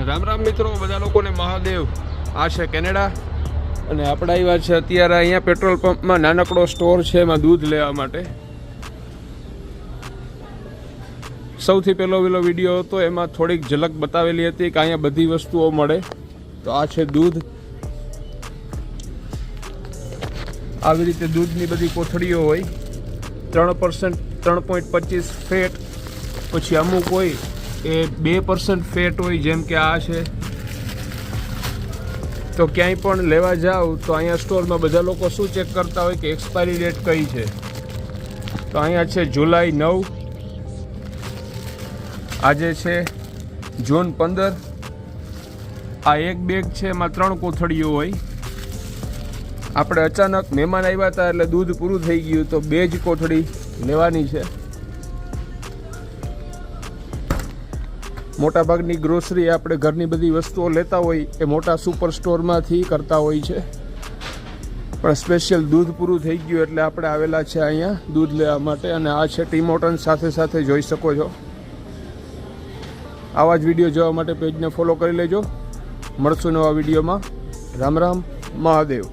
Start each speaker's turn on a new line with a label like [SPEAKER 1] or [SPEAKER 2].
[SPEAKER 1] રામ રામ મિત્રો, બધા લોકોને મહાદેવ। આ છે કેનેડા અને આપણે આવ્યા છે અત્યારે અહીંયા પેટ્રોલ પંપમાં નાનકડો સ્ટોર છે, એમાં દૂધ લેવા માટે। સૌથી પહેલો વિડીયો હતો, એમાં થોડીક ઝલક બતાવેલી હતી કે અહીંયા બધી વસ્તુઓ મળે। તો આ છે દૂધ, આવી રીતે દૂધની બધી કોથળીઓ હોય, 3% 3.25 ફેટ, પછી અમુક હોય એ 2% ફેટ હોય, જેમ કે આ છે। તો ક્યાંય પણ લેવા જાવ તો અહીંયા સ્ટોરમાં બધા લોકો શું ચેક કરતા હોય કે એક્સપાયરી ડેટ કઈ છે। તો અહીંયા છે જુલાઈ 9, આજે છે જૂન 15। આ એક બેગ છે, એમાં 3 કોથળીઓ હોય। આપણે અચાનક મહેમાન આવ્યા હતા એટલે દૂધ પૂરું થઈ ગયું, તો 2 જ કોથળી લેવાની છે। મોટાભાગની ગ્રોસરી આપણે ઘરની બધી વસ્તુઓ લેતા હોય એ મોટા સુપર સ્ટોરમાંથી કરતા હોય છે, પણ સ્પેશિયલ દૂધ પૂરું થઈ ગયું એટલે આપણે આવેલા છે અહીંયા દૂધ લેવા માટે। અને આ છે ટીમ હોર્ટન, સાથે જોઈ શકો છો। આવા જ વિડીયો જોવા માટે પેજને ફોલો કરી લેજો। મળશું નવા વિડીયોમાં। રામ રામ, મહાદેવ।